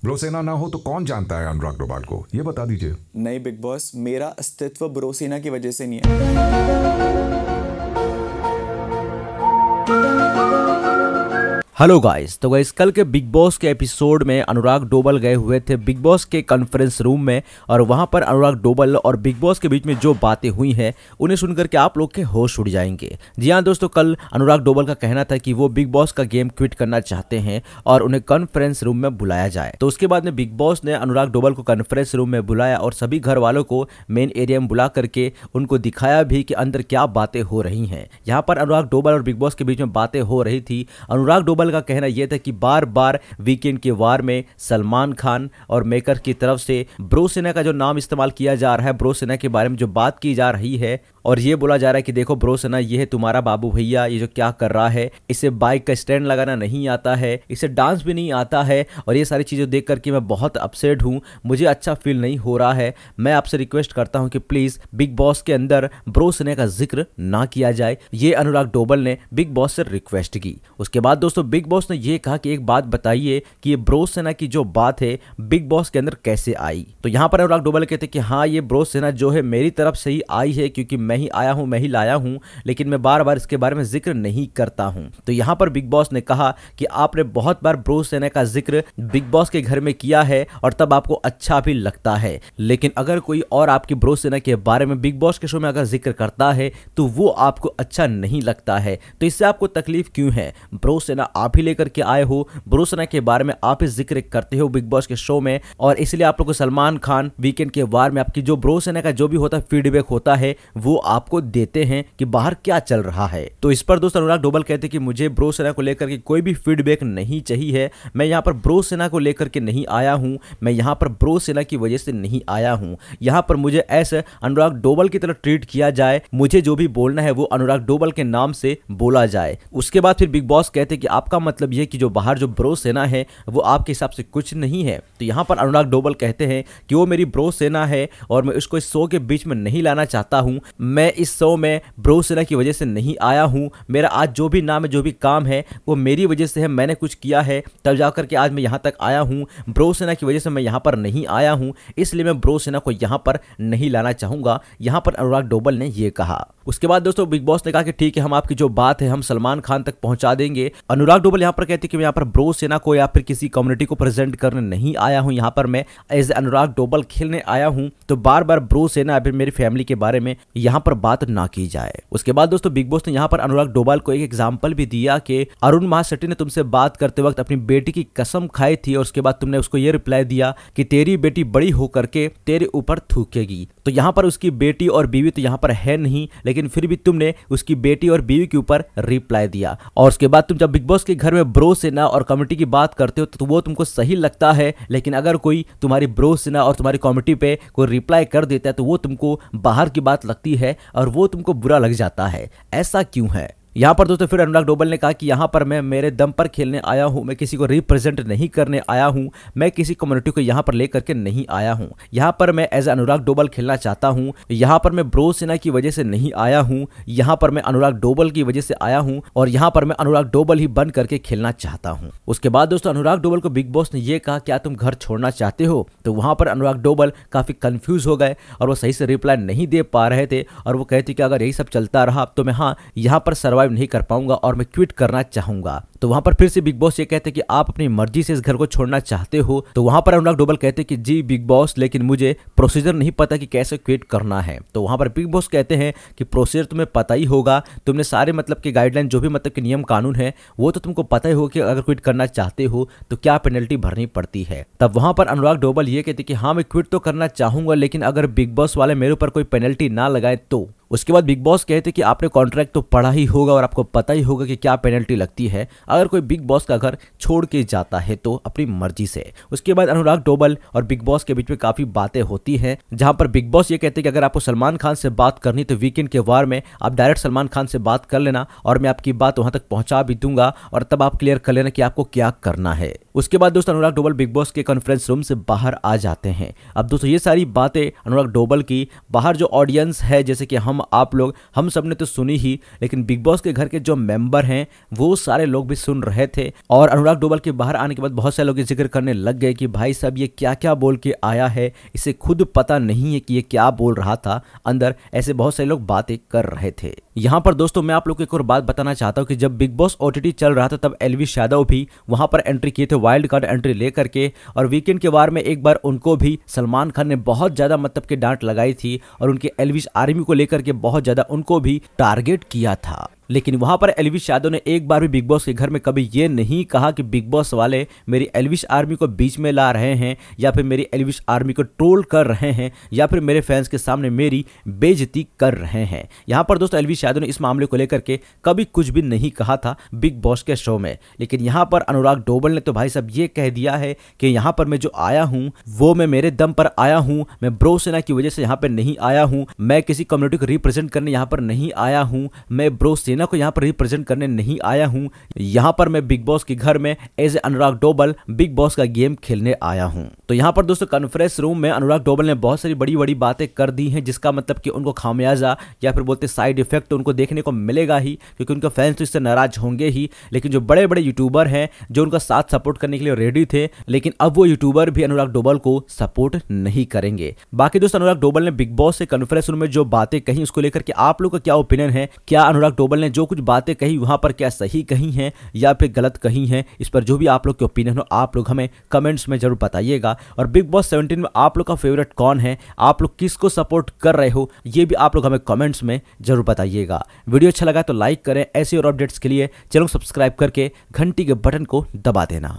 ब्रोसेना ना हो तो कौन जानता है अनुराग डोभाल को, ये बता दीजिए। नहीं बिग बॉस, मेरा अस्तित्व ब्रोसेना की वजह से नहीं है। हेलो गाइस, तो गाइस कल के बिग बॉस के एपिसोड में अनुराग डोभाल गए हुए थे बिग बॉस के कॉन्फ्रेंस रूम में, और वहां पर अनुराग डोभाल और बिग बॉस के बीच में जो बातें हुई हैं उन्हें सुनकर के आप लोग के होश उड़ जाएंगे। जी हाँ दोस्तों, कल अनुराग डोभाल का कहना था कि वो बिग बॉस का गेम क्विट करना चाहते हैं और उन्हें कॉन्फ्रेंस रूम में बुलाया जाए। तो उसके बाद में बिग बॉस ने अनुराग डोभाल को कॉन्फ्रेंस रूम में बुलाया और सभी घर वालों को मेन एरिया में बुला करके उनको दिखाया भी कि अंदर क्या बातें हो रही हैं। यहाँ पर अनुराग डोभाल और बिग बॉस के बीच में बातें हो रही थी। अनुराग डोभाल का कहना यह था कि बार बार वीकेंड के वार में सलमान खान और मेकर की तरफ से ब्रोसेना का जो नाम इस्तेमाल किया जा रहा है, ब्रोसेना के बारे में जो बात की जा रही है और ये बोला जा रहा है कि देखो ब्रोसेना, ये है तुम्हारा बाबू भैया, ये जो क्या कर रहा है, इसे बाइक का स्टैंड लगाना नहीं आता है, इसे डांस भी नहीं आता है, और ये सारी चीजें देख करके मैं बहुत अपसेट हूँ, मुझे अच्छा फील नहीं हो रहा है। मैं आपसे रिक्वेस्ट करता हूँ कि प्लीज बिग बॉस के अंदर ब्रोसेना का जिक्र ना किया जाए। ये अनुराग डोभाल ने बिग बॉस से रिक्वेस्ट की। उसके बाद दोस्तों बिग बॉस ने ये कहा कि एक बात बताइए कि ये ब्रोसेना की जो बात है बिग बॉस के अंदर कैसे आई। तो यहाँ पर अनुराग डोभाल कहते कि हाँ, ये ब्रोसेना जो है मेरी तरफ से ही आई है, क्योंकि मैं ही आया हूं, मैं ही लाया हूं, लेकिन मैं बार बार इसके बारे में जिक्र नहीं करता हूं। तो यहां पर बिग बॉस ने कहा कि आपने बहुत बार ब्रोसेना का जिक्र बिग बॉस के घर में किया है और तब आपको अच्छा भी लगता है, लेकिन अगर कोई और आपकी ब्रोसेना के बारे में बिग बॉस के शो में अगर जिक्र करता है तो वो आपको अच्छा नहीं लगता है। तो इससे आपको तकलीफ क्यों है? ब्रोसेना आप ही लेकर के आए हो, ब्रोसेना के बारे में आप ही जिक्र करते हो बिग बॉस के शो में, और इसलिए आप लोग को सलमान खान वीकेंड के वार में आपकी जो ब्रोसेना का जो भी होता है फीडबैक होता है वो आपको देते हैं कि बाहर क्या चल रहा है। तो इस पर दोस्त अनुराग डोभाल कहते हैं कि मुझे ब्रोसेना को लेकर के कोई भी फीडबैक नहीं चाहिए। मैं यहाँ पर ब्रोसेना को लेकर के नहीं आया हूँ, मैं यहाँ पर ब्रोसेना की वजह से नहीं आया हूँ। यहाँ पर मुझे ऐसे अनुराग डोभाल की तरह ट्रीट किया जाए, मुझे जो भी बोलना है वो अनुराग डोभाल के नाम से बोला जाए। उसके बाद फिर बिग बॉस कहते हैं कि आपका मतलब यह कि जो बाहर जो ब्रोसेना है वो आपके हिसाब से कुछ नहीं है। तो यहाँ पर अनुराग डोभाल कहते हैं कि वो मेरी ब्रोसेना है और मैं उसको इस शो के बीच में नहीं लाना चाहता हूँ। मैं इस शो में ब्रोसेना की वजह से नहीं आया हूं। मेरा आज जो भी नाम है, जो भी काम है, वो मेरी वजह से है, मैंने कुछ किया है तब जाकर के आज मैं यहां तक आया हूं। ब्रोसेना की वजह से मैं यहां पर नहीं आया हूं, इसलिए मैं ब्रोसेना को यहां पर नहीं लाना चाहूंगा। यहां पर अनुराग डोभाल ने यह कहा। उसके बाद दोस्तों बिग बॉस ने कहा कि ठीक है, हम आपकी जो बात है हम सलमान खान तक पहुंचा देंगे। अनुराग डोभाल यहां पर कहते हैं कि मैं यहां पर ब्रोसेना को या फिर किसी कम्युनिटी को प्रेजेंट करने नहीं आया हूं, यहां पर मैं एज अनुराग डोभाल खेलने आया हूं। तो बार बार ब्रोसेना या फिर मेरी फैमिली के बारे में यहां पर बात ना की जाए। उसके बाद दोस्तों बिग बॉस ने यहाँ पर अनुराग डोभाल को एक एग्जाम्पल भी दिया कि अरुण महासेठी ने तुमसे बात करते वक्त अपनी बेटी की कसम खाई थी और उसके बाद तुमने उसको ये रिप्लाई दिया कि तेरी बेटी बड़ी होकर के तेरे ऊपर थूकेगी। तो यहाँ पर उसकी बेटी और बीवी तो यहाँ पर है नहीं, लेकिन फिर भी तुमने उसकी बेटी और बीवी के ऊपर रिप्लाई दिया। और उसके बाद तुम जब बिग बॉस के घर में ब्रोसेना और कमेटी की बात करते हो तो वो तुमको सही लगता है, लेकिन अगर कोई तुम्हारी ब्रोसेना और तुम्हारी कमेटी पे कोई रिप्लाई कर देता है तो वो तुमको बाहर की बात लगती है और वो तुमको बुरा लग जाता है। ऐसा क्यों है? यहाँ पर दोस्तों फिर अनुराग डोभाल ने कहा कि यहाँ पर मैं मेरे दम पर खेलने आया हूँ, मैं किसी को रिप्रेजेंट नहीं करने आया हूँ, मैं किसी कम्युनिटी को यहाँ पर लेकर के नहीं आया हूँ। यहाँ पर मैं एज अनुराग डोभाल खेलना चाहता हूँ। यहाँ पर मैं ब्रोसेना की वजह से नहीं आया हूँ, यहाँ पर मैं अनुराग डोभाल की वजह से आया हूँ और यहाँ पर मैं अनुराग डोभाल ही बन करके खेलना चाहता हूँ। उसके बाद दोस्तों अनुराग डोभाल को बिग बॉस ने यह कहा क्या तुम घर छोड़ना चाहते हो? तो वहां पर अनुराग डोभाल काफी कंफ्यूज हो गए और वो सही से रिप्लाई नहीं दे पा रहे थे और वो कहते कि अगर यही सब चलता रहा तो मैं यहाँ पर सर्वाइव नहीं कर पाऊंगा और मैं क्विट करना चाहूंगा। तो वहां पर फिर से बिग बॉस ये कहते हैं कि आप अपनी मर्जी से इस घर को छोड़ना चाहते हो। तो वहां पर अनुराग डोभाल कहते हैं कि जी बिग बॉस, लेकिन मुझे प्रोसीजर नहीं पता कि कैसे क्विट करना है। तो वहां पर बिग बॉस कहते हैं कि प्रोसीजर तुम्हें पता ही होगा, तुमने सारे मतलब के गाइडलाइन जो भी मतलब के नियम कानून है वो तो तुमको पता ही होगा कि अगर क्विट करना चाहते हो तो क्या पेनल्टी भरनी पड़ती है। तब वहां पर अनुराग डोभाल ये कहते कि हाँ मैं क्विट तो करना चाहूंगा, लेकिन अगर बिग बॉस वाले मेरे ऊपर कोई पेनल्टी ना लगाए तो। उसके बाद बिग बॉस कहते कि आपने कॉन्ट्रैक्ट तो पढ़ा ही होगा और आपको पता ही होगा कि क्या पेनल्टी लगती है अगर कोई बिग बॉस का घर छोड़ के जाता है तो अपनी मर्जी से। उसके बाद अनुराग डोभाल और बिग बॉस के बीच में काफी बातें होती हैं, जहां पर बिग बॉस ये कहते हैं कि अगर आपको सलमान खान से बात करनी तो वीकेंड के वार में आप डायरेक्ट सलमान खान से बात कर लेना और मैं आपकी बात वहां तक पहुंचा भी दूंगा और तब आप क्लियर कर लेना कि आपको क्या करना है। उसके बाद दोस्तों अनुराग डोबल बिग बॉस के कॉन्फ्रेंस रूम से बाहर आ जाते हैं। अब दोस्तों ये सारी बातें अनुराग डोबल की बाहर जो ऑडियंस है, जैसे कि हम आप लोग, हम सब ने तो सुनी ही, लेकिन बिग बॉस के घर के जो मेंबर हैं वो सारे लोग भी सुन रहे थे। और अनुराग डोबल के बाहर आने के बाद बहुत सारे लोग ये जिक्र करने लग गए कि भाई साहब ये क्या क्या बोल के आया है, इसे खुद पता नहीं है कि ये क्या बोल रहा था अंदर। ऐसे बहुत सारे लोग बातें कर रहे थे। यहाँ पर दोस्तों मैं आप लोग को एक और बात बताना चाहता हूँ कि जब बिग बॉस ओटीटी चल रहा था तब एल्विश यादव भी वहां पर एंट्री किए थे, वाइल्ड कार्ड एंट्री लेकर के। और वीकेंड के वार में एक बार उनको भी सलमान खान ने बहुत ज्यादा मतलब कि डांट लगाई थी और उनके एल्विश आर्मी को लेकर के बहुत ज्यादा उनको भी टारगेट किया था। लेकिन वहां पर एल्विश यादव ने एक बार भी बिग बॉस के घर में कभी ये नहीं कहा कि बिग बॉस वाले मेरी एल्विश आर्मी को बीच में ला रहे हैं या फिर मेरी एल्विश आर्मी को ट्रोल कर रहे हैं या फिर मेरे फैंस के सामने मेरी बेइज्जती कर रहे हैं। यहां पर दोस्तों एल्विश यादव ने इस मामले को लेकर के कभी कुछ भी नहीं कहा था बिग बॉस के शो में। लेकिन यहां पर अनुराग डोबल ने तो भाई साहब ये कह दिया है कि यहां पर मैं जो आया हूं वो मैं मेरे दम पर आया हूं, मैं ब्रो सेना की वजह से यहां पर नहीं आया हूं, मैं किसी कम्युनिटी को रिप्रेजेंट करने यहां पर नहीं आया हूं, मैं ब्रो सेना को यहां पर रिप्रेजेंट करने नहीं आया हूं, यहां पर मैं बिग बॉस के घर में as a Anurag Dobhal Bigg Boss का गेम खेलने आया हूं। तो यहां पर दोस्तों कॉन्फ्रेंस रूम में अनुराग डोबल ने बहुत सारी बड़ी बड़ी बातें कर दी हैं, जिसका मतलब कि उनको खामियाजा या फिर बोलते साइड इफेक्ट तो उनको देखने को मिलेगा ही, क्योंकि उनके फैंस तो इससे नाराज होंगे ही। लेकिन जो बड़े बड़े यूट्यूबर हैं जो उनका साथ सपोर्ट करने के लिए रेडी थे, लेकिन अब वो यूट्यूबर भी अनुराग डोबल को सपोर्ट नहीं करेंगे। बाकी दोस्तों अनुराग डोबल ने बिग बॉस से कॉन्फ्रेंस रूम में जो बातें कही उसको लेकर के आप लोग का क्या ओपिनियन है? क्या अनुराग डोबल ने जो कुछ बातें कही वहां पर क्या सही कही हैं या फिर गलत कही हैं? इस पर जो भी आप लोग के ओपिनियन हो आप लोग हमें कमेंट्स में जरूर बताइएगा। और बिग बॉस 17 में आप लोग का फेवरेट कौन है? आप लोग किसको सपोर्ट कर रहे हो? ये भी आप लोग हमें कमेंट्स में जरूर बताइएगा। वीडियो अच्छा लगा तो लाइक करें। ऐसे और अपडेट्स के लिए चैनल को सब्सक्राइब करके घंटी के बटन को दबा देना।